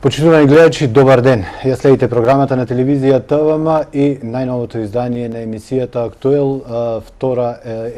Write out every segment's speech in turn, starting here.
Почитувани гледачи, добар ден. Ја следите програмата на телевизија ТВМ и најновото издание на емисијата Актуел, втора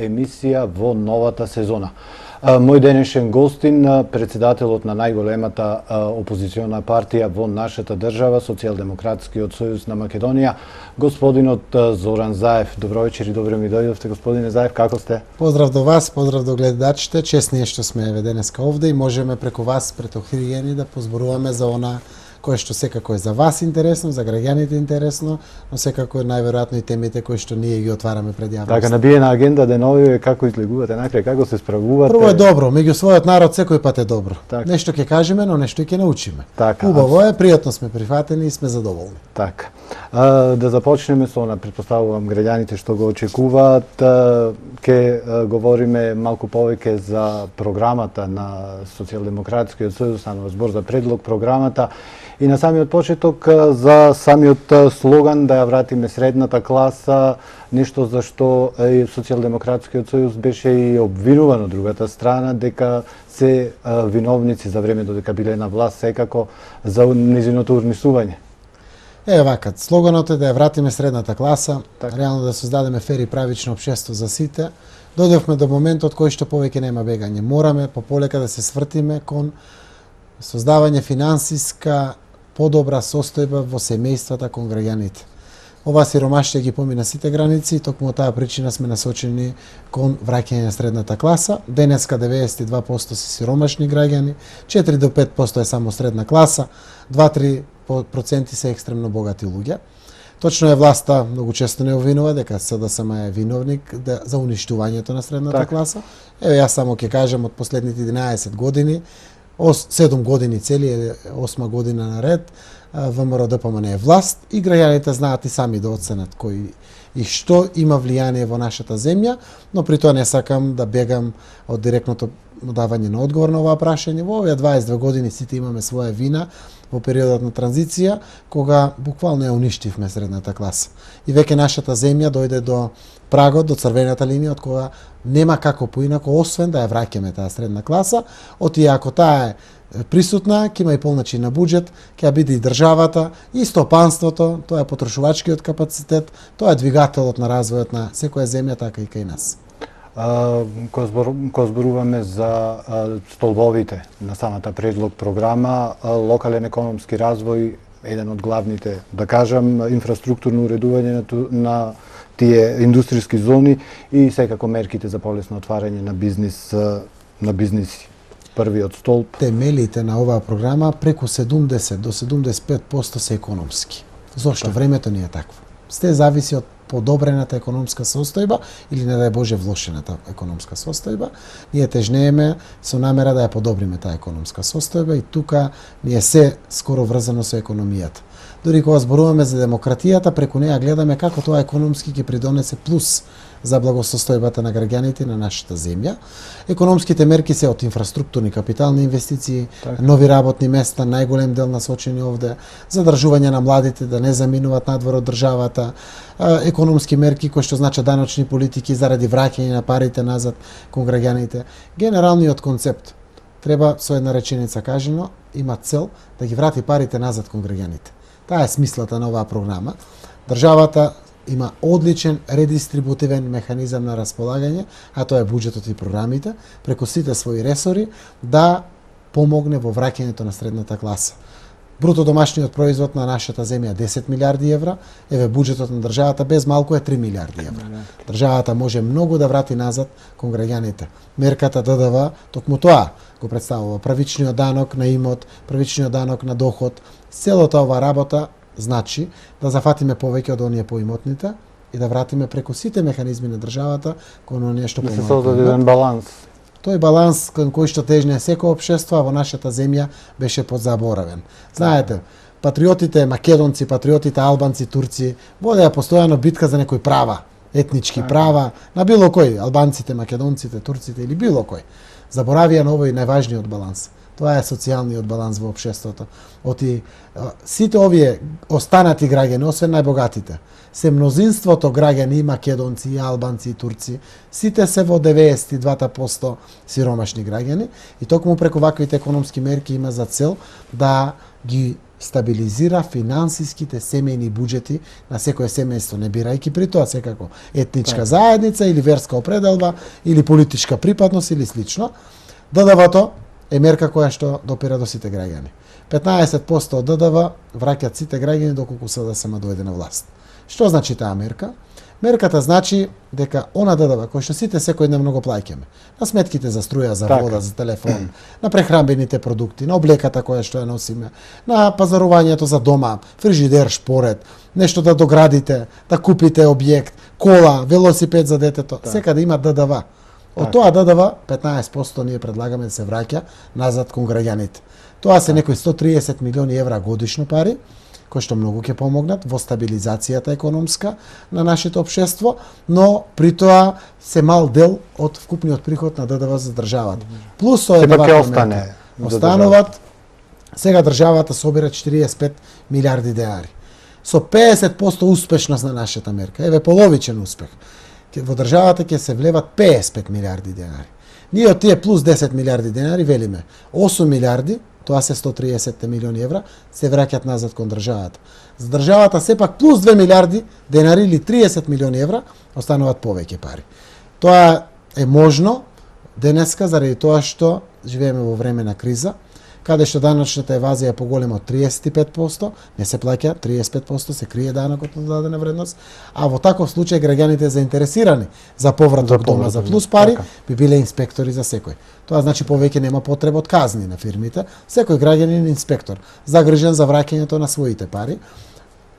емисија во новата сезона. Мој денешен гостин, председателот на најголемата опозициона партија во нашата држава, Социјалдемократскиот сојуз на Македонија, господинот Зоран Заев. Добро вечер и добро ми дојдовте, господине Заев, како сте? Поздрав до вас, поздрав до гледачите. Чест ние што сме денеска овде и можеме преку вас, пред охриени, да позборуваме за она кое што секако е за вас интересно, за граѓаните интересно, но секако е најверојатно и темите кои што ние ги отвараме пред јавноста. Така, набиена агенда денови е како излегувате накрај, како се справувате? Прво е добро, меѓу својот народ секој пат е добро. Так. Нешто ќе кажеме, но нешто и ќе научиме. Така, Убаво е, пријатно сме прифатени и сме задоволни. Така. Да започнеме со она, претпоставувам граѓаните што го очекуваат, ќе говориме малку повеќе за програмата на Социјалдемократскиот сојуз, станува збор за предлог програмата и на самиот почеток за самиот слоган да ја вратиме средната класа, нешто за што Социјалдемократскиот сојуз беше и обвинуван од другата страна дека се виновници за време додека биле на власт секако за низиното урнисување. Вака, слоганот е да ја вратиме средната класа, Так. реално да создадеме фер и правично општество за сите. Дојдовме до моментот кој што повеќе нема бегање. Мораме пополека да се свртиме кон создавање финансиска подобра состојба во семејствата кон граѓаните. Ова сиромаштие ги помина сите граници и токму од таа причина сме насочени кон враќање на средната класа. Денеска 92% се сиромашни граѓани, 4 до 5% е само средна класа, 2-3% се екстремно богати луѓе. Точно е власта многу често не обвинува дека СДСМ е виновник за уништувањето на средната класа. Јас само ќе кажам од последните 11 години, 7 години цели, 8 година наред, ВМРО ДПМН е власт и граѓаните знаат и сами да оценат кој и што има влијание во нашата земја, но при тоа не сакам да бегам од директното давање на одговор на оваа прашање. Во овие 22 години сите имаме своја вина во периодот на транзиција, кога буквално ја уништивме средната класа. И веќе нашата земја дојде до прагот, до црвената линија, од кога нема како поинако, освен да ја враќаме таа средна класа, оти ако таа е присутна, ќе има и полночин на буџет, ќе ја биде и државата, и стопанството, тоа е потрошувачкиот капацитет, тоа е двигателот на развојот на секоја земја, така и кај нас. Кога зборуваме за столбовите на самата предлог програма, локален економски развој, еден од главните, да кажам, инфраструктурно уредување на тие индустријски зони и секако мерките за полесно отварање на бизниси. Првиот столб. Темелите на оваа програма преку 70 до 75% се економски. Зошто? Времето ни е такво. Сте зависи од подобрената економска состојба или, не дај Боже, влошената економска состојба. Ние тежнееме со намера да ја подобриме таа економска состојба и тука ни е се скоро врзано со економијата. Дори кога зборуваме за демократијата, преку неја гледаме како тоа економски ќе придонесе плюс за благосостојбата на граѓаните на нашата земја. Економските мерки се од инфраструктурни капитални инвестиции, нови работни места, најголем дел насочени овде, задржување на младите да не заминуваат надвор од државата, економски мерки кои што значат даночни политики заради враќање на парите назад кон граѓаните. Генералниот концепт треба со една реченица кажано, има цел да ги врати парите назад кон граѓаните. Таа е смислата на оваа програма. Државата има одличен редистрибутивен механизам на располагање, а тоа е буџетот и програмите, преку сите своји ресори да помогне во враќањето на средната класа. Бруто домашниот производ на нашата земја е 10 милиарди евра, еве буџетот на државата без малку е 3 милиарди евра. Државата може многу да врати назад кон граѓаните. Мерката ДДВ токму тоа го представува, правичниот данок на имот, правичниот данок на доход. Целата ова работа значи да зафатиме повеќе од оние поимотните и да вратиме преку сите механизми на државата кон оние што помагат. Да се создаде еден баланс. Тој баланс кон кој што тежне секој општество, а во нашата земја беше подзаборавен. Знаете, патриотите македонци, патриотите албанци, турци водеа постојано битка за некои права, етнички права, на било кој, албанците, македонците, турците или било кој. Заборавија на овој најважниот баланс. Тоа е социјалниот баланс во општеството. Сите овие останати граѓани, освен најбогатите, се мнозинството граѓани и македонци, и албанци, и турци, сите се во 92% сиромашни граѓани и токму преку ваквите економски мерки има за цел да ги стабилизира финансиските семејни буџети на секое семејство, не бирајќи при тоа секако етничка заедница или верска определба или политичка припадност или слично. ДДВ-то е мерка која што допира до сите граѓани. 15% од ДДВ враќаат сите граѓани доколку СДСМ дојде на власт. Што значи таа мерка? Мерката значи дека она ДДВ кој што сите секојдневно го плаќаме, на сметките за струја, за вода, за телефон, на прехранбените продукти, на облеката која што ја носиме, на пазарувањето за дома, фрижидер, шпоред, нешто да доградите, да купите објект, кола, велосипед за детето, секаде има ДДВ. Од тоа ДДВ 15% ние предлагаме да се враќа назад кон граѓаните. Тоа се некои 130 милиони евра годишно пари, кои што многу ќе помогнат во стабилизацијата економска на нашето општество, но при тоа се мал дел од вкупниот приход на ДДВ за државата. Плюс тоа остане. Остануваат, сега државата собира 45 милиарди денари. Со 50% успешност на нашата мерка, еве половичен успех, во државата ќе се влеват 55 милиарди денари. Ние од тие плюс 10 милиарди денари велиме 8 милиарди, тоа се 130 милиони евра, се враќаат назад кон државата. За државата сепак плюс 2 милиарди денари или 30 милиони евра остануваат повеќе пари. Тоа е можно денеска заради тоа што живееме во време на криза, каде што даночната евазија е поголема од 35%, не се плаќа 35%, се крие данокот на дадена вредност, а во таков случај граѓаните заинтересирани за повраток дома за плюс пари би биле инспектори за секој. Тоа значи повеќе нема потреба од казни на фирмите, секој граѓанин инспектор, загрижен за враќањето на своите пари.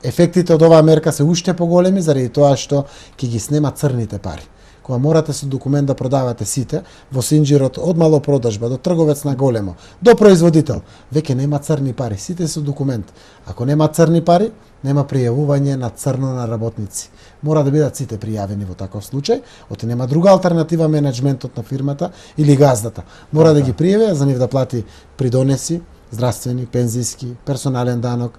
Ефектите од оваа мерка се уште поголеми заради тоа што ќе ги снема црните пари. Кога морате со документ да продавате сите, во синџирот од малопродажба до трговец на големо, до производител, веќе нема црни пари, сите со документ. Ако нема црни пари, нема пријавување на црно на работници. Мора да бидат сите пријавени во таков случај, оти нема друга алтернатива менеджментот на фирмата или газдата. Мора да ги пријави, за нив да плати придонеси, здравствени, пензиски, персонален данок,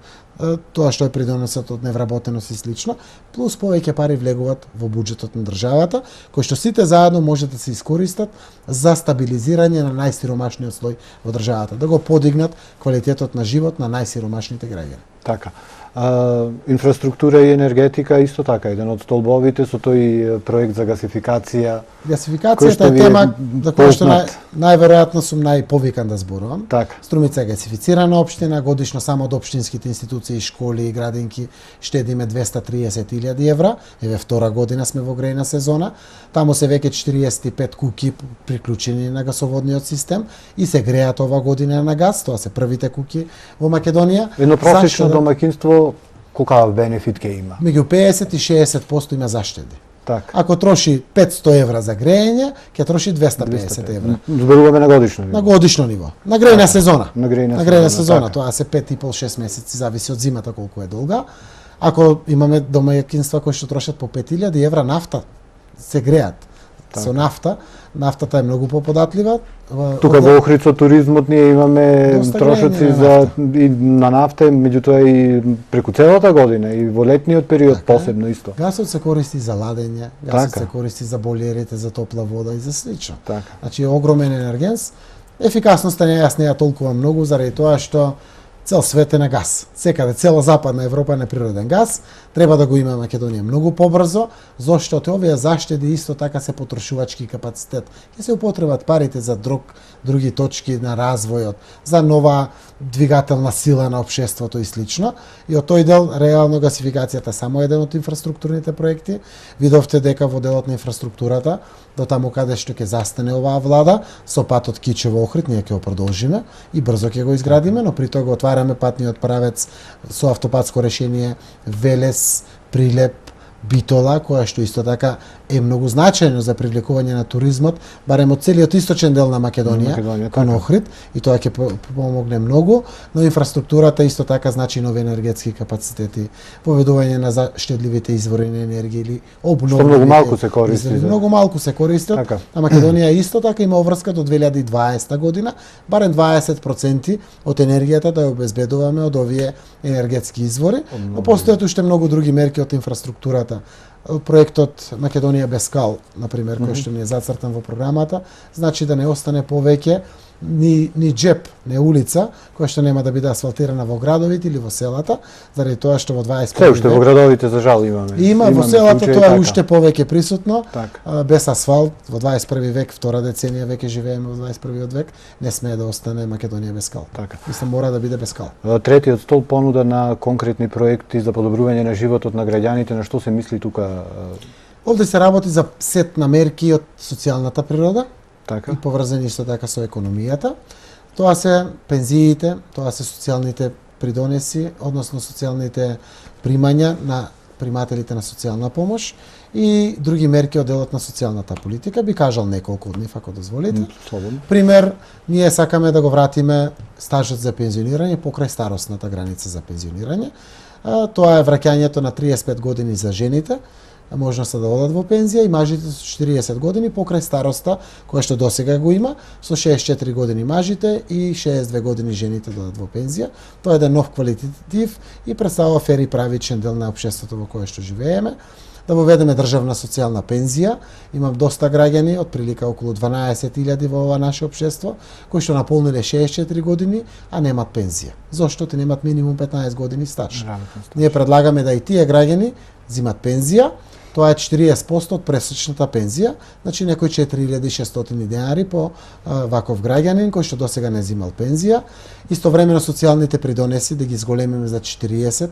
тоа што е придонесот од невработеност и слично, плюс повеќе пари влегуваат во буџетот на државата, кои што сите заедно може да се искористат за стабилизирање на најсиромашниот слој во државата, да го подигнат квалитетот на живот на најсиромашните граѓани. Така. Инфраструктура и енергетика исто така, еден од столбовите со тој проект за гасификација. Гасификацијата е тема за која што најверојатно сум најповикан да зборувам. Така. Струмица е гасифицирана општина, годишно само од општинските институции, школи и градинки штедиме 230.000 евра. Еве втора година сме во грејна сезона. Таму се веќе 45 куќи приклучени на гасоводниот систем и се греат ова година на газ. Тоа се првите куќи во Македонија. Едно просечно домаќинство колкав бенефит ќе има? Меѓу 50 и 60% има заштеди. Так. Ако троши 500 евра за грејење, ќе троши 250 евра. Зборуваме на годишно ниво. На годишно ниво. На грејна сезона. На грејна сезона, тоа се 5,5-6 месеци, зависи од зимата колку е долга. Ако имаме домаќинства кои што трошат по 5000 евра нафта, се греат. Со нафта, нафтата е многу поподатлива. Тука во Охрид со туризмот ние имаме трошоци за и на нафта, меѓутоа и преку целата година и во летниот период посебно исто. Гасот се користи за ладење, гасот се користи за бойлерите, за топла вода и за слично. Значи огромен енергенс. Ефикасноста не ја толкува многу заради тоа што цел свет е на газ. Секаде, цела западна Европа е на природен газ. Треба да го има Македонија многу побрзо, зашто овие заштеди исто така се потрошувачки капацитет. Ќе се употребат парите за други точки на развојот, за нова двигателна сила на општеството и слично. И од тој дел, реално гасификацијата само еден од инфраструктурните проекти. Видовте дека во делот на инфраструктурата, до таму каде што ќе застане оваа влада, со патот Кичево-Охрид, ние ќе го продолжиме и брзо ќе го изградиме, но при тоа го отвараме патниот правец со автопатско решение Велес, Прилеп, Битола, која што исто така е многу значајно за привлекување на туризмот, барем од целиот источен дел на Македонија, кон Охрид, и тоа ќе помогне многу, но инфраструктурата исто така значи нови енергетски капацитети, поведување на заштедливите извори на енергија или обновливите. Што многу малку се користи. Многу малку се користат, а Македонија исто така има обврска до 2020 година, барем 20% од енергијата да ја обезбедуваме од овие енергетски извори, но постојат уште многу други мерки од инфраструктурата. Проектот Македонија без скал, например, кој што ни е зацртан во програмата, значи да не остане повеќе ни джеп, не улица, која што нема да биде асфалтирана во градовите или во селата, заради тоа што во 21 век... уште во градовите за жал имаме. Има во селата тоа е уште повеќе присутно, без асфалт, во 21 век, втора деценија веќе живееме во 21 век, не смее да остане Македонија без скал. Мислам, мора да биде без скал. Третиот столб понуда на конкретни проекти за подобрување на животот на граѓаните, на што се мисли тука? Овде се работи за сет на мерки од социјалната природа, и поврзани исто така со економијата. Тоа се пензиите, тоа се социјалните придонеси, односно социјалните примања на примателите на социјална помош и други мерки од делот на социјалната политика. Би кажал неколку од нив, ако дозволите. Пример, ние сакаме да го вратиме стажот за пензионирање покрај старосната граница за пензионирање. Тоа е враќањето на 35 години за жените, можноста да одат во пензија, и мажите со 40 години покрај староста која што досега го има, со 64 години мажите и 62 години жените да одат во пензија. Тоа е еден нов квалитетив и представува фер и правичен дел на општеството во кое што живееме. Да воведеме државна социјална пензија. Имам доста граѓани, од прилика околу 12.000 во ова наше општество, кои што наполниле 64 години, а немат пензија. Зошто? Те немат минимум 15 години стаж. Ние предлагаме да и тие граѓани зимат пензија. Тоа е 40% од пресечната пензија, значи некој 4600 денари по ваков граѓанин кој што досега не зимал пензија. Истовремено социјалните придонеси да ги зголемиме за 40%,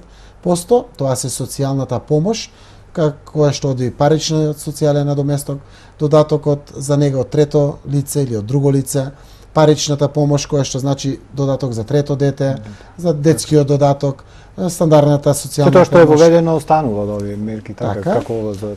тоа се социјалната помош, која што оди паричниот социјален надоместок, додатокот за него од трето лице или од друго лице, паричната помош која што значи додаток за трето дете, за детскиот додаток, стандардната социјална помош. Тоа што е воведено останува од овие мерки, како за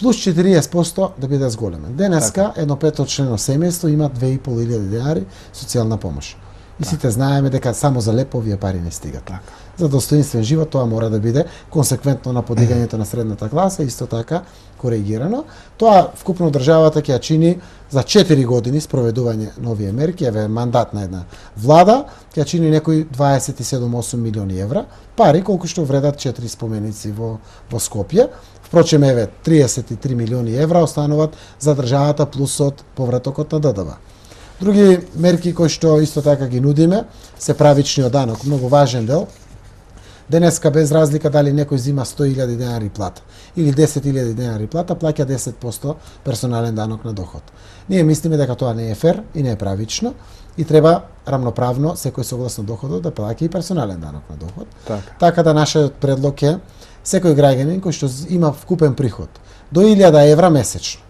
плюс 40% да биде зголемен. Денеска едно петочлено семејство има 2500 денари социјална помош. И сите знаеме дека само за леп овие пари не стигат. За достоинствен живот тоа мора да биде консеквентно на подигањето на средната класа, исто така коригирано. Тоа вкупно државата ќе ја чини за 4 години спроведување на овие мерки, еве мандат на една влада, ќе ја чини некои 27-8 милиони евра, пари колку што вредат 4 споменици во Скопје. Впрочем, еве 33 милиони евра остануваат за државата плюс од повратокот на ДДВ. Други мерки кои што исто така ги нудиме се правичниот данок, многу важен дел. Денеска без разлика дали некој зима 100.000 денари плата или 10.000 денари плата, плаќа 10% персонален данок на доход. Ние мислиме дека тоа не е фер и не е правично и треба рамноправно секој согласно доходот да плаќа и персонален данок на доход. Така да нашиот предлог е секој граѓанин кој што има вкупен приход до 1000 евра месечно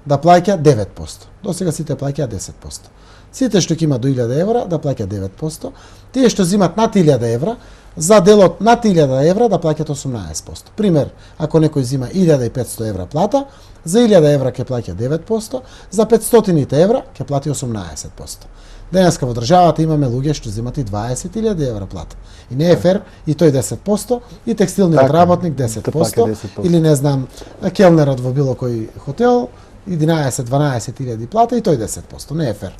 да плаќа 9%. Досега сите плаќаа 10%. Сите што ќе има до 1000 евра да плаќа 9%, тие што зимат над 1000 евра, за делот над 1000 евра да плаќат 18%. Пример, ако некој зима 1500 евра плата, за 1000 евра ќе плаќа 9%, за 500 евра ќе плати 18%. Денеска во државата имаме луѓе што зимат и 20.000 евра плата. И не е фер, и тој 10%, и текстилниот работник 10%, или не знам, келнерот во било кој хотел, 11-12.000 плата и тој 10%. Не е фер.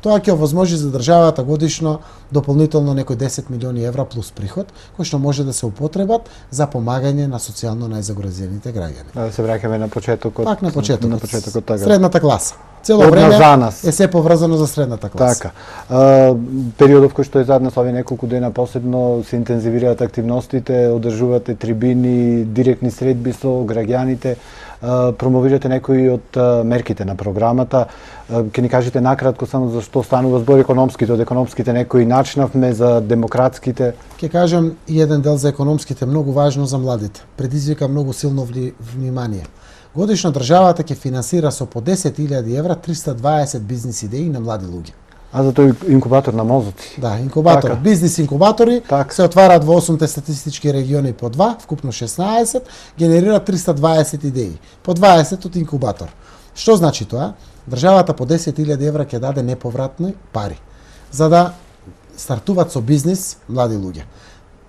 Тоа ќе овозможи за државата годишно дополнително некои 10 милиони евра плюс приход, кои што може да се употребат за помагање на социјално најзагрозените граѓани. Да се враќаме на почетокот. Так, на почетокот така. Средната класа. Цело време е се поврзано за средната класа. Така. Периодов кој што е зад нас, овие неколку дена посебно се интензивираат активностите, одржувате трибини, директни средби со граѓаните, промовирате некои од мерките на програмата. Ќе ни кажете накратко само за што станува збор економските, од економските некои начнавме, за демократските. Ќе кажам и еден дел за економските, многу важно за младите. Предизвика многу силно внимание. Годишно државата ќе финансира со по 10.000 евра 320 бизнис идеи на млади луѓе. А за тој инкубатор на мозоци. Да, инкубатори. Така. Бизнис инкубатори Така. се отварат во 8 статистички региони по 2, вкупно 16, генерира 320 идеи. По 20 од инкубатор. Што значи тоа? Државата по 10.000 евра ќе даде неповратни пари за да стартуваат со бизнис млади луѓе.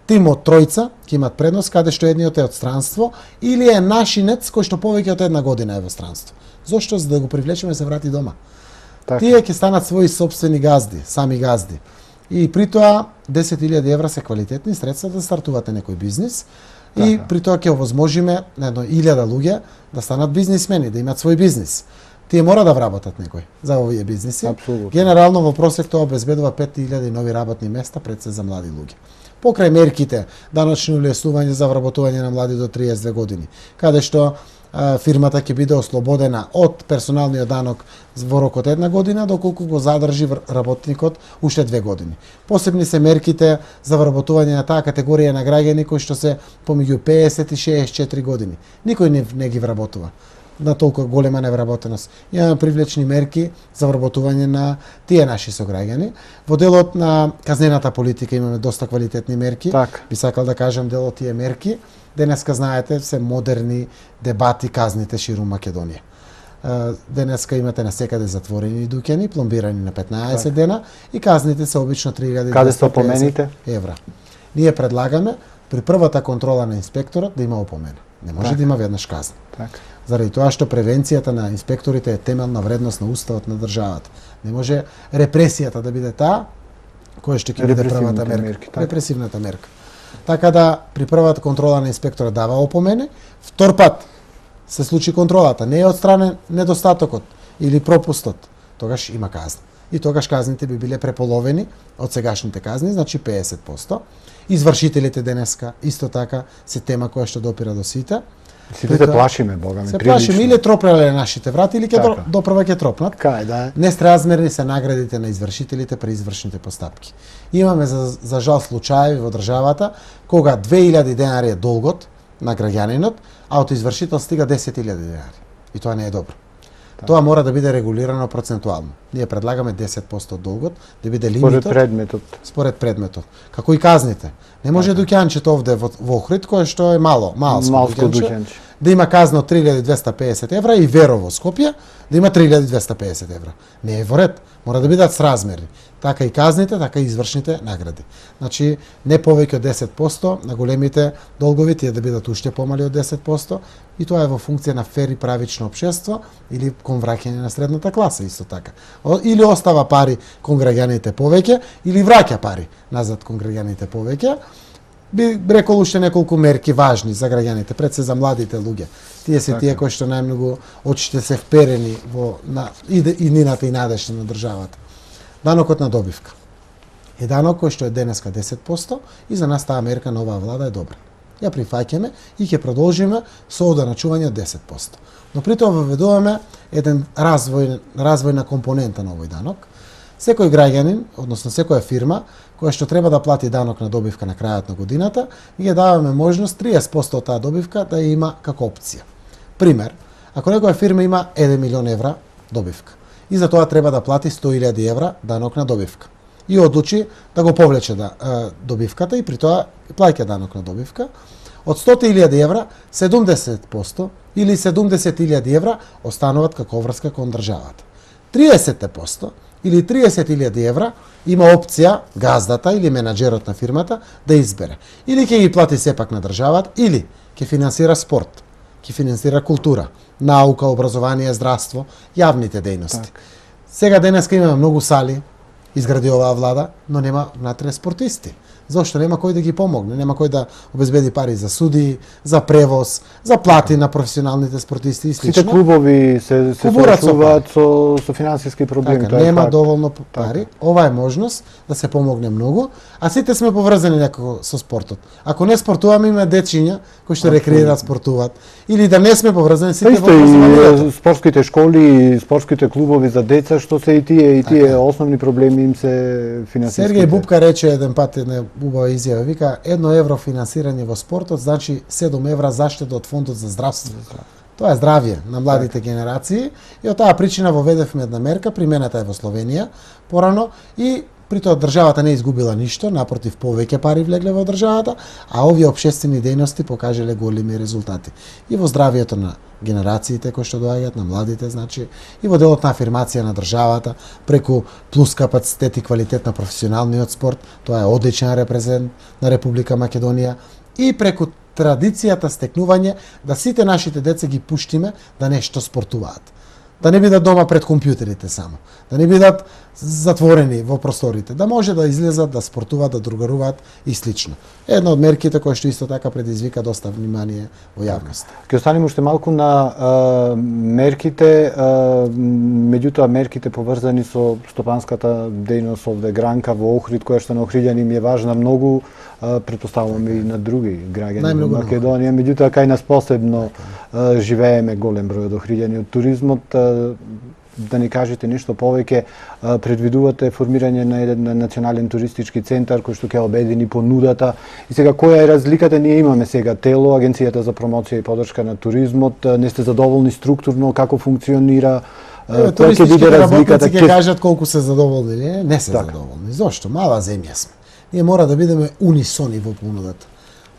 Тим од тројца ќе имат предност каде што едниот е од странство или е нашинец кој што повеќе од една година е во странство. Зошто? За да го привлечеме се врати дома. Така. Тие ќе станат своји сопствени газди, сами газди. И при тоа 10.000 евра се квалитетни средства да стартувате некој бизнис и Така. при тоа ќе овозможиме на едно 1000 луѓе да станат бизнисмени, да имаат свој бизнис. Тие мора да вработат некој за овие бизниси. Апсолутно. Генерално во просек тоа обезбедува 5000 нови работни места пред се за млади луѓе. Покрај мерките даночни улеснување за вработување на млади до 32 години, каде што фирмата ќе биде ослободена од персоналниот данок во рок од една година, доколку го задржи работникот уште 2 години. Посебни се мерките за вработување на таа категорија на граѓани кои што се помеѓу 50 и 64 години. Никој не ги вработува на толку голема невработеност. Имаме привлечни мерки за вработување на тие наши сограѓани. Во делот на казнената политика имаме доста квалитетни мерки. Така. Би сакал да кажам дел од тие мерки. Денеска знаете се модерни дебати казните ширум Македонија. Денеска имате на секаде затворени дуќани, пломбирани на 15 дена и казните се обично 3250 Каде се опомените? евра. Ние предлагаме при првата контрола на инспекторот да има опомена. Не може Така. да има веднаш казна. Така. Заради тоа што превенцијата на инспекторите е темелна вредност на уставот на државата. Не може репресијата да биде таа која што ќе биде првата мерка. мерки, така. Репресивната мерка. Така да при првата контрола на инспекторот дава опомене, втор пат се случи контролата, не е одстранен недостатокот или пропустот, тогаш има казна. И тогаш казните би биле преполовени од сегашните казни, значи 50%. Извршителите денеска исто така се тема која што допира до сите. Сите се плашиме, бога ми, Се плашиме или тропнале нашите врати или ќе Така. допрва ќе тропнат. Кај да е? Несразмерни се наградите на извршителите при извршните постапки. Имаме за жал случаеви во државата кога 2000 денари е долгот на граѓанинот, а од извршител стига 10.000 денари. И тоа не е добро. Тоа мора да биде регулирано процентуално. Ние предлагаме 10% од долгот да биде Според лимитот предметот. според предметот. Како и казните. Не може дуќанчето овде во Охрид кое што е малско дуќанче, да има казна од 3250 евра и Веро во Скопје да има 3250 евра. Не е во ред. Мора да бидат сразмерни. Така и казните, така и извршните награди. Значи, не повеќе од 10% на големите долгови, тие да бидат уште помали од 10%, и тоа е во функција на фер и правично општество или кон враќање на средната класа исто така. Или остава пари кон граѓаните повеќе, или враќа пари назад кон граѓаните повеќе. Би рекол уште неколку мерки важни за граѓаните, пред се за младите луѓе. Тие се тие кои што најмногу очите се вперени во иднината и надежта на државата. Данокот на добивка. Е данок кој што е денеска 10% и за нас таа мерка на оваа влада е добра. Ја прифаќаме и ќе продолжиме со оданачување од 10%. Но при тоа воведуваме еден развојна компонента на овој данок. Секој граѓанин, односно секоја фирма која што треба да плати данок на добивка на крајот на годината, ние даваме можност 30% од таа добивка да ја има како опција. Пример, ако некоја фирма има 1 милион евра добивка и за тоа треба да плати 100.000 евра данок на добивка и одлучи да го повлече добивката и при тоа плаќа данок на добивка, од 100.000 евра 70% или 70.000 евра остануваат како врска кон државата. 30% или 30.000 евра има опција газдата или менаџерот на фирмата да избере. Или ќе ги плати сепак на државата, или ќе финансира спорт, ќе финансира култура, наука, образование, здравство, јавните дејности. Сега денеска имаме многу сали, изгради оваа влада, но нема внатре спортисти. Зошто? Нема кој да ги помогне, нема кој да обезбеди пари за судии, за превоз, за плати на професионалните спортисти и слично. Сите клубови се соочуваат со финансиски проблеми. Така, нема доволно пари. Ова е можност да се помогне многу, а сите сме поврзани некако со спортот. Ако не спортуваме, има дечиња кои што рекреираат, спортуваат. Или да не сме поврзани, сите во образованието. Спортските школи и спортските клубови за деца, што се и тие основни проблеми им се финансиските. Сергеј Бубка рече еден пат една убава изјава, вика 1 евро финансирање во спортот значи 7 евра заштеда од фондот за здравство. Тоа е здравје на младите генерации и од таа причина воведевме една мерка, примената е во Словенија порано и при тоа државата не изгубила ништо, напротив повеќе пари влегле во државата, а овие општествени дејности покажале големи резултати. И во здравјето на генерациите кои што доаѓаат, на младите, значи, и во делот на афирмација на државата, преку плюс капацитет и квалитет на професионалниот спорт, тоа е одличен репрезент на Република Македонија, и преку традицијата стекнување да сите нашите деца ги пуштиме да нешто спортуваат. Да не бидат дома пред компјутерите само, да не бидат затворени во просторите, да може да излезат, да спортуваат, да другаруваат и слично. Една од мерките која што исто така предизвика доста внимание во јавноста. Ќе останеме уште малку на мерките, меѓутоа мерките поврзани со стопанската дејност овде Гранка во Охрид, која што на охриѓани ми е важна многу, претпоставувам и на други граѓани во Македонија, меѓутоа кај нас посебно живееме голем број од охриѓани од туризмот. Да ни кажете нешто повеќе, предвидувате формирање на еден национален туристички центар кој што ќе обедини понудата. И сега која е разликата? Ние имаме сега тело, Агенцијата за промоција и поддршка на туризмот, не сте задоволни структурно како функционира? Туристичките работници ќе кажат колку се задоволни, не се задоволни. Зошто? Мала земја сме. Ние мора да бидеме унисони во понудата.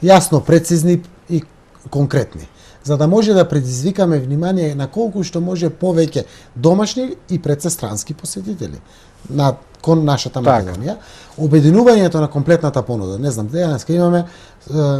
Јасно, прецизни и конкретни, за да може да предизвикаме внимание на колку што може повеќе домашни и предсестрански посетители кон нашата Македонија. Обединувањето на комплетната понуда. Не знам, денеска имаме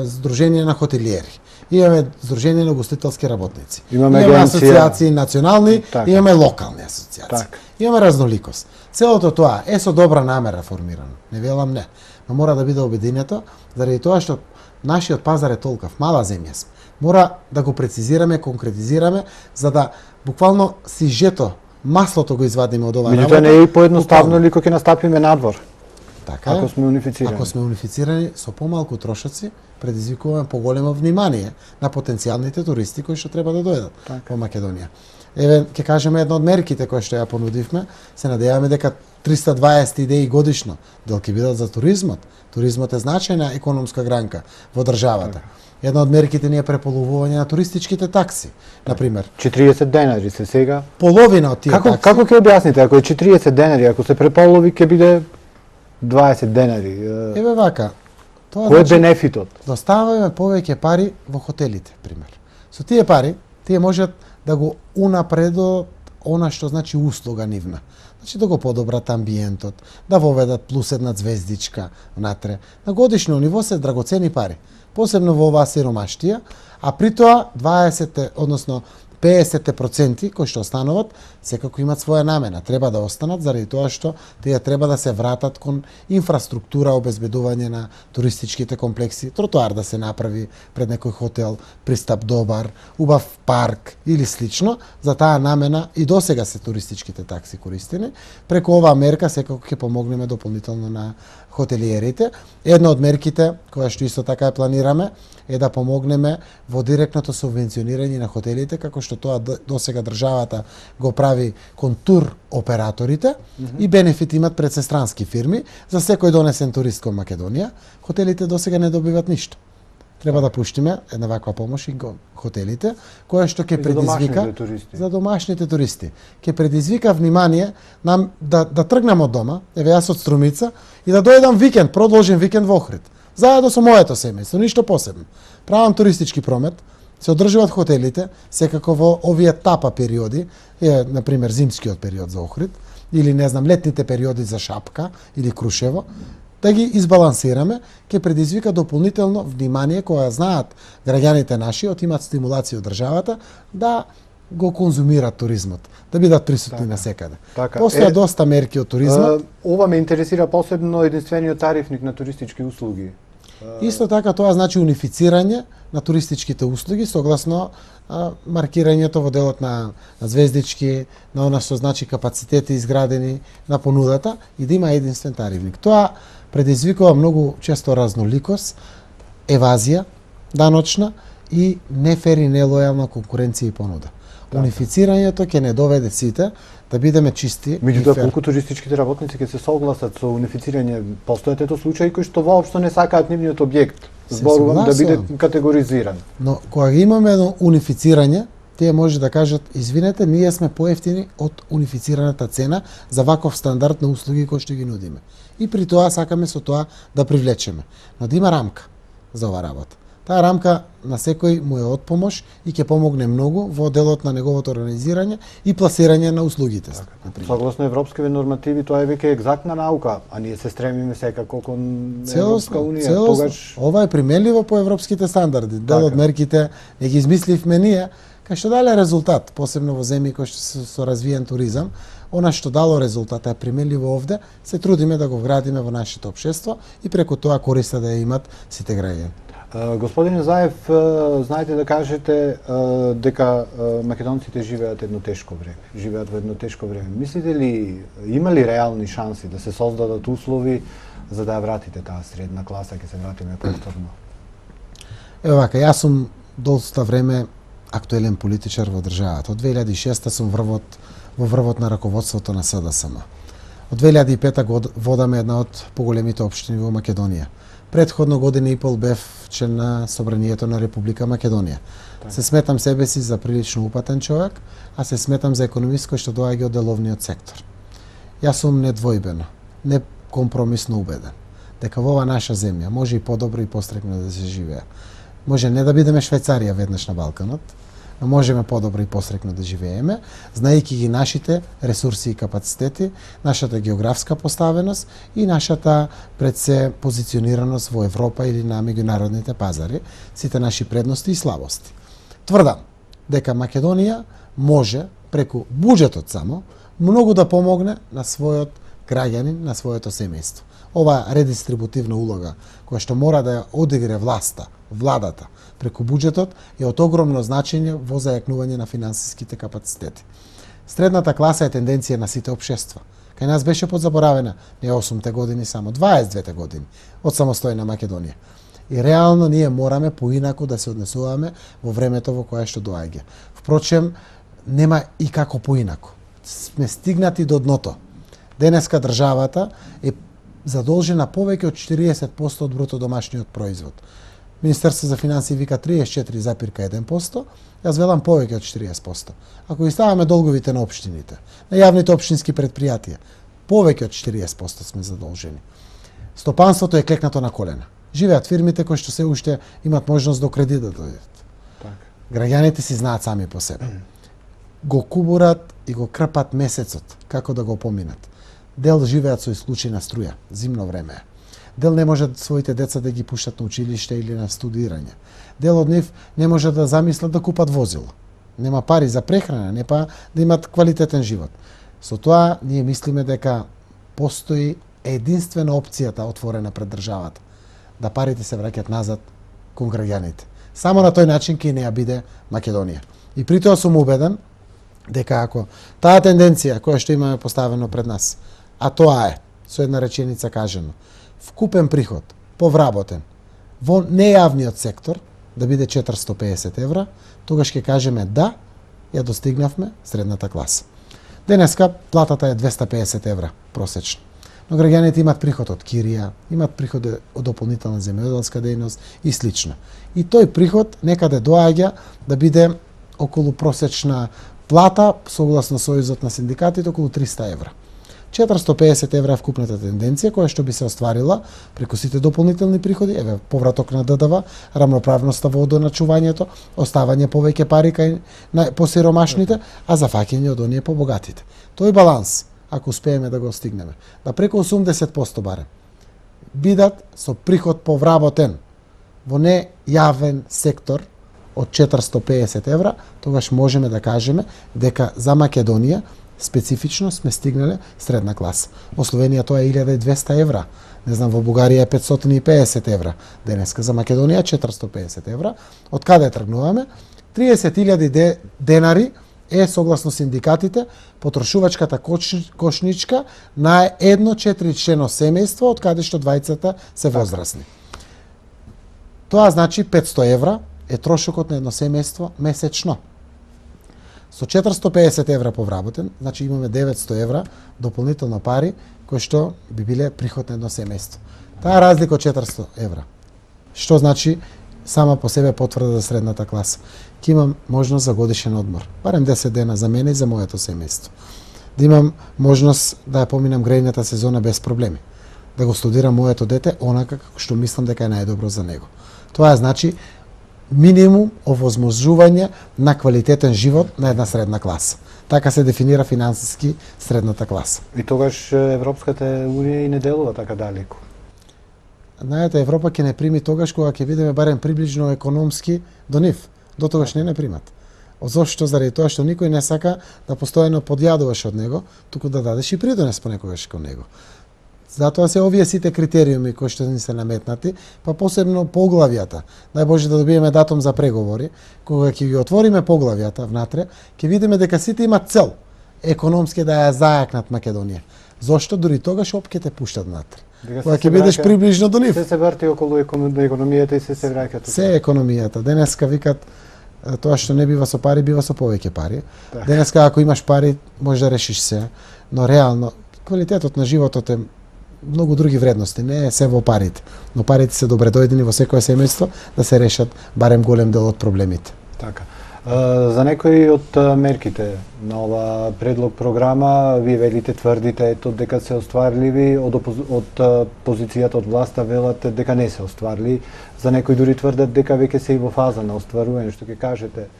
Сдружение на хотелиери, имаме Сдружение на гостителски работници, имаме асоциации национални, имаме локални асоциации. Имаме разноликост. Целото тоа е со добра намера формирано. Не велам не, но мора да биде обединето заради тоа што нашиот пазар е толков, мала земја сме. Мора да го прецизираме, конкретизираме, за да буквално сижето, маслото го извадиме од оваа работа. Меѓутоа не е и поедноставно ли кога ќе настапиме надвор? Така ако сме унифицирани. Ако сме унифицирани, со помалку трошоци, предизвикуваме поголемо внимание на потенцијалните туристи кои што треба да дојдат во Македонија. Еве, ќе кажеме една од мерките кои што ја понудивме, се надеваме дека 320 идеи годишно дел ќе бидат за туризмот. Туризмот е значајна економска гранка во државата. Една од мерките ни е преполовување на туристичките такси, например. 40 денари се сега. Половина од тие такси. Како ќе објасните, ако е 40 денари, ако се преполови ќе биде 20 денари? Еве вака. Кој е бенефитот? Доставаме повеќе пари во хотелите, пример. Со тие пари, тие можат да го унапредат она што значи услуга нивна. Значи да го подобрат амбиентот, да воведат плюс една звездичка внатре. На годишно ниво се драгоцени пари, посебно во оваа сиромаштија, а при тоа 50% кои што остануват, секако имат своја намена. Треба да останат заради тоа што тие треба да се вратат кон инфраструктура, обезбедување на туристичките комплекси, тротоар да се направи пред некој хотел, пристап добар, убав парк или слично. За таа намена и досега се туристичките такси користени. Преку оваа мерка секако ќе помогнеме дополнително на хотелиерите. Една од мерките која што исто така ја планираме е да помогнеме во директното субвенционирање на хотелите, како што тоа досега државата го прави кон тур операторите и бенефит имат предсестрански фирми. За секој донесен турист кон Македонија, хотелите досега не добиват ништо. Треба да пуштиме една ваква помош и хотелите, која што ќе предизвика за домашните туристи. Ќе предизвика внимание нам да тргнам од дома, еве јас од Струмица, и да дојдам викенд, продолжен викенд во Охрид. Заедно со моето семејство, ништо посебно. Правам туристички промет, се одржуваат хотелите, секако во овие тапа периоди, на пример зимскиот период за Охрид, или не знам летните периоди за Шапка или Крушево, да ги избалансираме, ќе предизвика дополнително внимание која знаат граѓаните наши, имат стимулација од државата да го конзумираат туризмот, да бидат присутни насекаде. Постоја доста мерки од туризмот. Ова ме интересира посебно единствениот тарифник на туристички услуги. Исто така тоа значи унифицирање на туристичките услуги согласно маркирањето во делот на звездички, на она што значи капацитети изградени на понудата и да има единствен тарифник. Тоа предизвикува многу често разноликост, евазија даночна и нефер и нелојална конкуренција и понуда. Унифицирањето ќе не доведе сите да бидеме чисти. Меѓутоа, колку туристичките работници ќе се согласат со унифицирање, постојат ето случаи кои што воопшто не сакаат нивниот објект, зборувам да биде категоризиран. Но кога имаме едно унифицирање, тие може да кажат, извинете, ние сме поевтини од унифицираната цена за ваков стандард на услуги кои што ги нудиме. И при тоа сакаме со тоа да привлечеме. Но да има рамка за оваа работа. Таа рамка на секој му е од помош и ќе помогне многу во делот на неговото организирање и пласирање на услугите. Согласно европските нормативи, тоа е веќе екзактна наука, а ние се стремиме секако кон Европска унија. Тогаш ова е примеливо по европските стандарди. Дел од мерките не ги измисливме ние, кај што дале резултат, посебно во земји кои што се со развиен туризам. Она што дало резултат е примеливо овде, се трудиме да го вградиме во нашето општество и преку тоа користа да ја имат сите граѓани. Господин Заев, знаете да кажете дека македонците живеат едно тешко време. Живеат во едно тешко време. Мислите ли, има ли реални шанси да се создадат услови за да ја вратите таа средна класа, ќе се вратиме повторно? Ево вака, јас сум доста време актуелен политичар во државата. Од 2006 сум во врвот на раководството на СДСМ. Од 2005 водаме една од поголемите општини во Македонија. Претходно година и пол бев член на Собранието на Република Македонија. Се сметам себе си за прилично упатен човек, а се сметам за економист кој што доаѓа од деловниот сектор. Јас сум недвојбено, некомпромисно убеден дека во оваа наша земја може и подобро и пострекно да се живее. Може не да бидеме Швајцарија веднаш на Балканот, но можеме подобро и посрекно да живееме, знаејќи ги нашите ресурси и капацитети, нашата географска поставеност и нашата пред се позиционираност во Европа или на меѓународните пазари, сите наши предности и слабости. Тврдам дека Македонија може преку буџетот само многу да помогне на својот граѓанин, на своето семејство. Ова редистрибутивна улога која што мора да ја одигре владата преку буџетот е од огромно значење во зајакнување на финансиските капацитети. Средната класа е тенденција на сите општества. Кај нас беше подзаборавена не 8-те години, само 22-те години од самостојна Македонија. И реално ние мораме поинаку да се однесуваме во времето во кое што доаѓа. Впрочем, нема и како поинаку. Сме стигнати до дното. Денеска државата е задолжена повеќе од 40% од бруто домашниот производ. Министерство за финансии вика 34,1%, јас велам повеќе од 40%. Ако ги ставаме долговите на општините, на јавните општински предпријатија, повеќе од 40% сме задолжени. Стопанството е клекнато на колена. Живеат фирмите кои што се уште имат можност до кредит да дојдат. Граѓаните си знаат сами по себе. Го кубурат и го крпат месецот, како да го поминат. Дел живеат со исклучена струја, зимно време. Дел не може своите деца да ги пуштат на училиште или на студирање. Дел од нив не може да замислат да купат возило. Нема пари за прехрана, не па да имат квалитетен живот. Со тоа ние мислиме дека постои единствена опцијата отворена пред државата, да парите се враќаат назад кон граѓаните. Само на тој начин ќе не ја биде Македонија. И при тоа сум убеден дека ако таа тенденција која што имаме поставено пред нас, а тоа е, со една реченица кажено, вкупен приход, повработен, во нејавниот сектор, да биде 450 евра, тогаш ќе кажеме да, ја достигнавме средната класа. Денеска платата е 250 евра просечно. Но граѓаните имат приход од кирија, имат приход од дополнителна земјоделска дејност и слично. И тој приход некаде доаѓа да биде околу просечна плата, согласно Сојузот на синдикатите, околу 300 евра. 450 евра е вкупната тенденција која што би се остварила преку сите дополнителни приходи, еве повраток на ДДВ, рамноправноста во доначувањето, оставање повеќе пари кај посиромашните, а зафаќање од оние побогатите. Тој баланс, ако успееме да го стигнеме, да преку 80% барем бидат со приход повработен во нејавен сектор од 450 евра, тогаш можеме да кажеме дека за Македонија специфично сме стигнале средна класа. Во Словенија тоа е 1200 евра. Не знам, во Бугарија е 550 евра. Денеска за Македонија 450 евра. Од каде тргнуваме? 30.000 денари е, согласно синдикатите, потрошувачката кошничка на едно 4-члено семејство, од каде што двајцата се возрастни. Тоа значи 500 евра е трошокот на едно семејство месечно. Со 450 евра повработен, значи имаме 900 евра дополнително пари, кои што би биле приход на едно семејство. Таа разлика од 400 евра, што значи сама по себе потврда за средната класа. Ќе имам можност за годишен одмор, барем 10 дена за мене и за моето семејство. Да имам можност да ја поминам грејната сезона без проблеми. Да го студирам моето дете онака како што мислам дека е најдобро за него. Тоа значи минимум овозможување на квалитетен живот на една средна класа. Така се дефинира финансиски средната класа. И тогаш Европската унија и не делува така далеко. Знаете, Европа ќе не прими тогаш кога ќе видиме барем приближно економски до нив. До тогаш не примат. Зошто? Заради тоа што никој не сака да постојано подјадуваш од него, туку да дадеш и придонес понекогаш кон него. Затоа се овие сите критериуми кои што ни се наметнати, па посебно поглавјата. Дај Боже да добиеме датум за преговори, кога ќе ги отвориме поглавјата внатре, ќе видиме дека сите имат цел економски да ја зајакнат Македонија. Зошто? Дури тогаш опке те пуштат внатре. Кога ќе бидеш приближно до нив. Се врти околу економијата и се враќа тука. Се економијата. Денеска викат тоа што не бива со пари, бива со повеќе пари. Так. Денеска ако имаш пари, можеш да решиш се, но реално квалитетот на животот е многу други вредности, не е се во парите. Но парите се добре дојдени во секое семејство да се решат барем голем дел од проблемите. Така. За некои од мерките на ова предлог програма, вие велите, тврдите ето дека се остварливи, од позицијата од власта велат дека не се остварли. За некои дури тврдат дека веќе се и во фаза на остварување, што ќе кажете?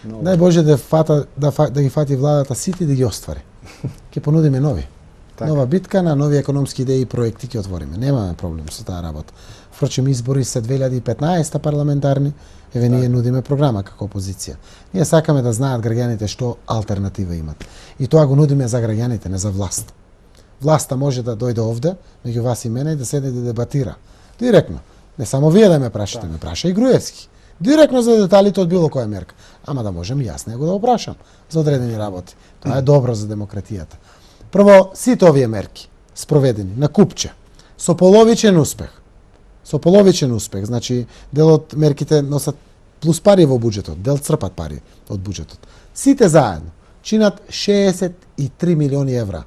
Но... Дај Боже да ги фати владата сите да ги оствари. Ќе понудиме нови. Так. Нова битка на нови економски идеи и проекти ќе отвориме. Немаме проблем со таа работа. Впрочем, избори се 2015 парламентарни, еве ние нудиме програма како опозиција. Ние сакаме да знаат граѓаните што алтернатива имат. И тоа го нудиме за граѓаните, не за власт. Власта може да дојде овде, меѓу вас и мене, и да седне да дебатира. Директно. Не само вие да ме прашате, ме праша и Груевски. Директно за деталите од било која мерка. Ама да можем јас него да го прашам за одредени работи. Тоа е добро за демократијата. Прво, сите овие мерки спроведени на купче, со половичен успех. Со половичен успех, значи дел од мерките носат плюс пари во буџетот, дел црпат пари од буџетот. Сите заедно чинат 63 милиони евра.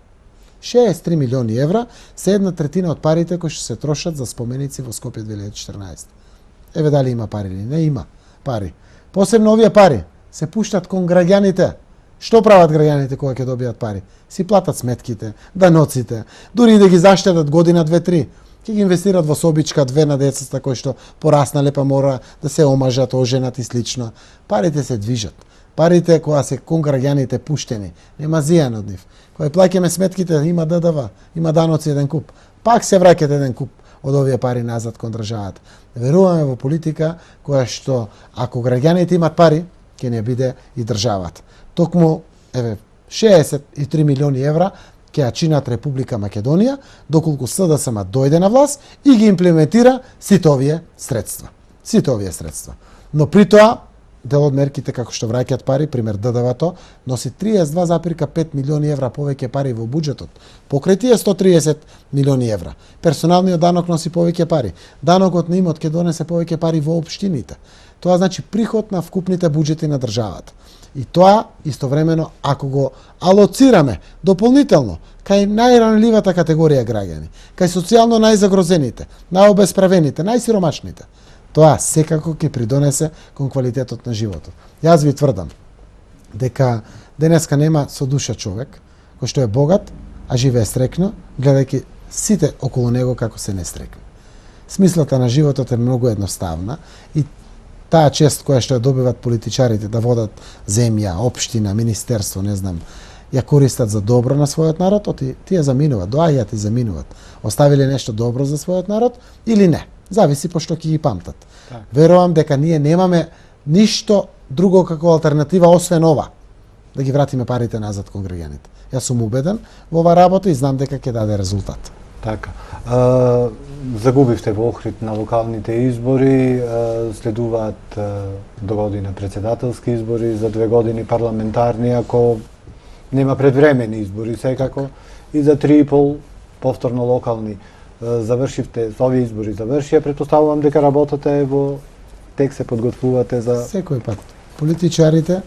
63 милиони евра се една третина од парите кои што се трошат за споменици во Скопје 2014. Еве дали има пари или не има пари. Посебно овие пари се пуштат кон граѓаните. Што прават граѓаните кога ќе добијат пари? Си платат сметките, даноците, дури и да ги заштедат година, 2-3. Ќе ги инвестират во собичка, 2 на децата кои што пораснале па мора да се омажат, оженат и слично. Парите се движат. Парите кога се кон граѓаните пуштени, нема зијан од нив. Кога плаќаме сметките, има ДДВ, има даноци еден куп. Пак се враќат еден куп од овие пари назад кон државата. Веруваме во политика која што ако граѓаните имат пари, ќе не биде и државата. Токму, еве, 63 милиони евра ќе ја чинат Република Македонија, доколку СДСМ дојде на власт и ги имплементира сите овие средства. Сите овие средства. Но при тоа, дел од мерките како што враќаат пари, пример ДДВ-то, носи 32,5 милиони евра повеќе пари во буџетот. Покрај тие 130 милиони евра. Персоналниот данок носи повеќе пари. Данокот на имот ќе донесе повеќе пари во општините. Тоа значи приход на вкупните буџети на државата. И тоа, истовремено, ако го алоцираме дополнително кај најранливата категорија граѓани, кај социјално најзагрозените, најобесправените, најсиромашните, тоа секако ќе придонесе кон квалитетот на животот. Јас ви тврдам дека денеска нема со душа човек кој што е богат, а живее стрекно, гледајќи сите околу него како се нестрекни. Смислата на животот е многу едноставна и таа чест која што ја добиват политичарите да водат земја, општина, министерство, не знам, ја користат за добро на својот народ, тие заминуваат, доаѓаат и заминуваат. Оставиле нешто добро за својот народ или не? Зависи по што ќе ги памтат. Так. Верувам дека ние немаме ништо друго како алтернатива освен ова, да ги вратиме парите назад кон граѓаните. Јас сум убеден во ова работа и знам дека ќе даде резултат. Така. Загубивте во Охрид на локалните избори, следуваат до година председателски избори, за 2 години парламентарни, ако нема предвремени избори секако, и за 3,5 повторно локални. Завршивте, со овие избори завршија, претпоставувам дека работата е во тек се подготвувате за... Секој пат. Политичарите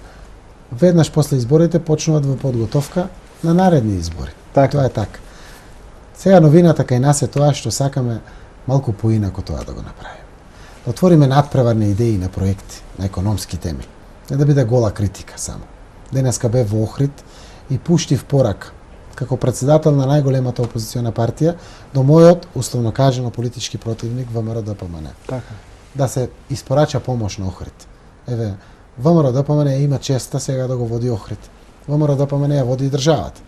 веднаш после изборите почнуваат во подготовка на наредни избори. Так. Тоа е така. Сега новината кај нас е тоа што сакаме малку поинако тоа да го направиме. да отвориме надпреварни идеи на проекти, на економски теми. Не да биде гола критика само. Денеска бе во Охрид и пуштив порак како председател на најголемата опозициона партија до мојот, условно кажано, политички противник ВМРО-ДПМН. Така. Да се испорача помош на Охрид. Еве, ВМРО-ДПМН има честа сега да го води Охрид. ВМРО-ДПМН ја води и државата.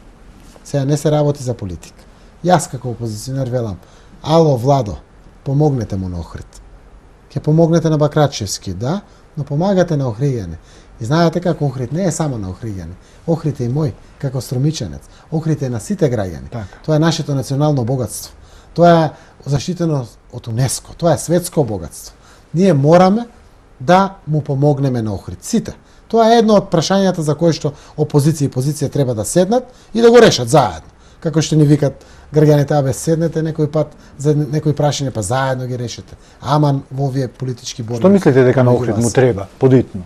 Сега не се работи за политика. Јас како опозиционер велам, ало Владо, помогнете му на Охрид. Ќе помогнете на Бакрачевски, да, но помагате на Охриѓани. И знаете како Охрид не е само на Охриѓани. Охрид е и мој, како струмичанец. Охрид е на сите граѓани. Так. Тоа е нашето национално богатство. Тоа е заштитено од УНЕСКО. Тоа е светско богатство. Ние мораме да му помогнеме на Охрид. Сите. Тоа е едно од прашањата за кое што опозиција и позиција треба да седнат и да го решат заедно. Како што ни викат граѓаните, абе седнете некој пат за некои прашања, па заедно ги решете. Аман во овие политички борби. Што мислите дека на Охрид му треба, подитно?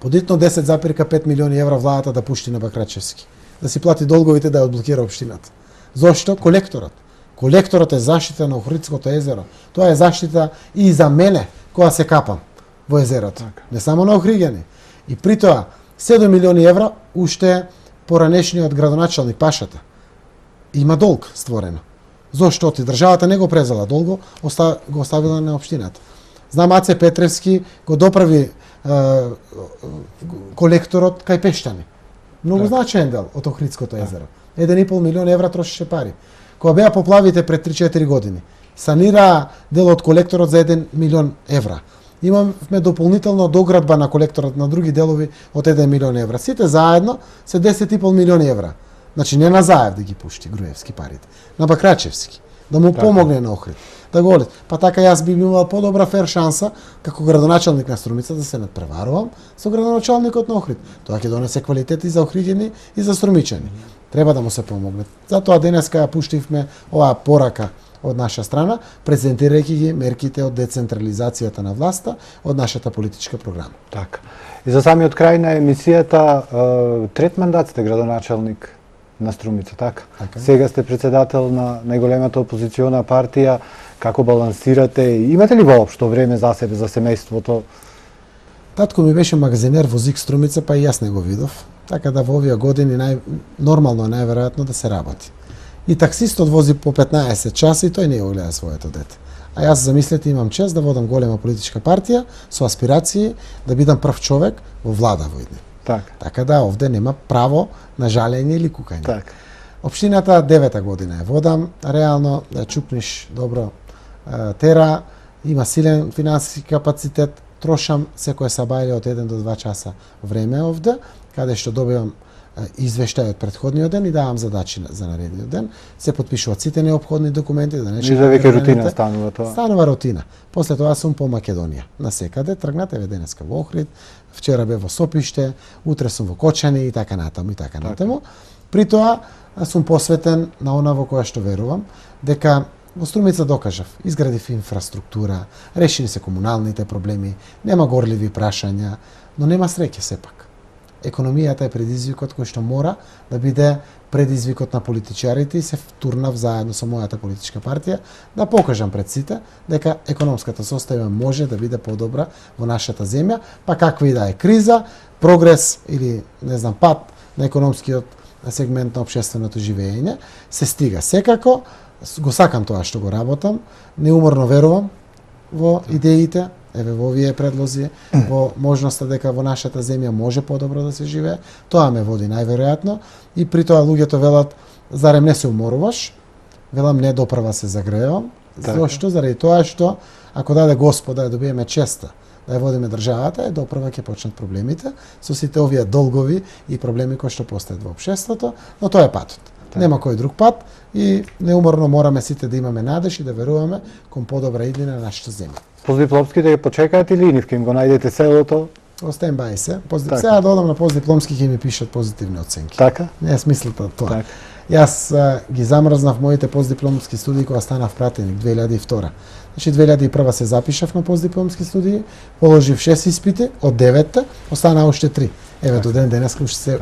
Подитно 10,5 милиони евра владата да пушти на Бакрачевски. Да си плати долговите да ја одблокира општината. Зошто? Колекторот. Колекторот е заштита на Охридското езеро. Тоа е заштита и за мене, кога се капам во езерото. Так. Не само на Охриѓани. И при тоа, 7 милиони евра уште поранешниот градоначалник Пашата има долг створено. Зошто ти државата не го презела долго, го оставила на општината. Знам Аце Петревски го доправи колекторот кај Пештани. Многу значаен дел од Охридското езеро. 1,5 милион евра трошеше пари. Кога беа поплавите пред 3-4 години, санираа дел од колекторот за 1 милион евра. Имаме дополнително доградба на колекторот на други делови од 1 милион евра. Сите заедно се 10,5 милиони евра. Значи не на Заев да ги пушти Груевски парите, на Бакрачевски, да му помогне на Охрид, да го олет. Па така јас би имал подобра фер шанса како градоначалник на Струмица да се надпреварувам со градоначалникот на Охрид. Тоа ќе донесе квалитет и за Охриѓани и за струмичани. Треба да му се помогне. Затоа денеска ја пуштивме оваа порака од наша страна, презентирајќи ги мерките од децентрализацијата на власта од нашата политичка програма. Така. И за самиот крај на емисијата, трет мандат сте градоначалник на Струмица, така? Така. Сега сте председател на најголемата опозициона партија. Како балансирате? Имате ли воопшто време за себе, за семејството? Татко ми беше магазинер во ЗИК Струмица, па и јас не го видов. Така да во овие години нормално најверојатно да се работи. И таксистот вози по 15 часа и тој не го гледа своето дете. А јас замислете имам чест да водам голема политичка партија со аспирации да бидам прв човек во влада во идни. Така да овде нема право на жалење или кукање. Так. Општината 9-та година ја водам, реално да чупниш добро тера, има силен финансиски капацитет, трошам секој сабајле од 1 до 2 часа време овде, каде што добивам извештај од претходниот ден и давам задачи за наредниот ден. Се потпишуваат сите неопходни документи, да не И за веќе рутина станува тоа. Станува рутина. После тоа сум по Македонија. На секаде тргнат, еве денеска во Охрид, вчера бе во Сопиште, утре сум во Кочани и така натаму и така натаму. При тоа сум посветен на она во која што верувам, дека во Струмица докажав, изградив инфраструктура, решени се комуналните проблеми, нема горливи прашања, но нема среќа сепак. Економијата е предизвикот кој што мора да биде предизвикот на политичарите и се втурнав заедно со мојата политичка партија да покажам пред сите дека економската состојба може да биде подобра во нашата земја, па каква и да е криза, прогрес или не знам пат на економскиот сегмент на општественото живење, се стига. Секако го сакам тоа што го работам, неуморно верувам во идеите, еве во овие предлози, во можноста дека во нашата земја може подобро да се живее, тоа ме води најверојатно и при тоа луѓето велат зарем не се уморуваш, велам не допрва се загреевам, зошто? Заради тоа што ако даде Господ да ја добиеме честа да ја водиме државата, допрва ќе почнат проблемите со сите овие долгови и проблеми кои што постојат во општеството, но тоа е патот. Нема кој друг пат и неуморно мораме сите да имаме надеж и да веруваме кон подобра иднина на нашата земја. Постдипломските ќе почекаат или нивке им го најдете селото? Остаем бај се. Сега да одам на постдипломски ќе ми пишат позитивни оценки. Така? Не е смислата тоа. Так. Јас ги замрзнав моите постдипломски студии кога станав пратеник 2002. Значи 2001 се запишав на постдипломски студии, положив 6 испити од 9-та, остана уште 3. Еве до ден денес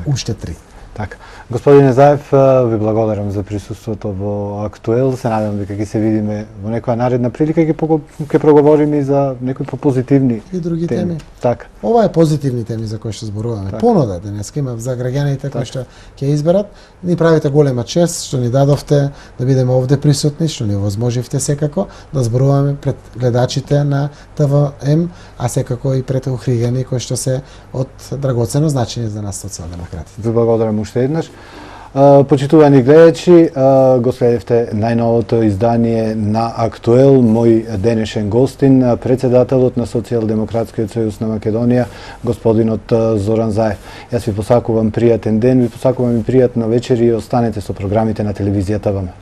уште 3. Така. Господине Заев, ви благодарам за присуството во Актуел. Се надевам дека ќе се видиме во некоја наредна прилика и ќе проговориме и за некои попозитивни и други теми. Така. Ова е позитивни теми за кои што зборуваме. Так. Понуда денеска има за граѓаните кои што ќе изберат. Ни правите голема чест што ни дадовте да бидеме овде присутни, што ни возможивте секако да зборуваме пред гледачите на ТВМ, а секако и пред ухригани кои што се од драгоцено значење за нас социјалдемократите. Ви благодарам уште еднаш. Почитувани гледачи, го следевте најновото издание на Актуел. Мој денешен гостин, председателот на Социјалдемократскиот сојуз на Македонија, господинот Зоран Заев. Јас ви посакувам пријатен ден, ви посакувам и пријатна вечер и останете со програмите на телевизијата ТВМ.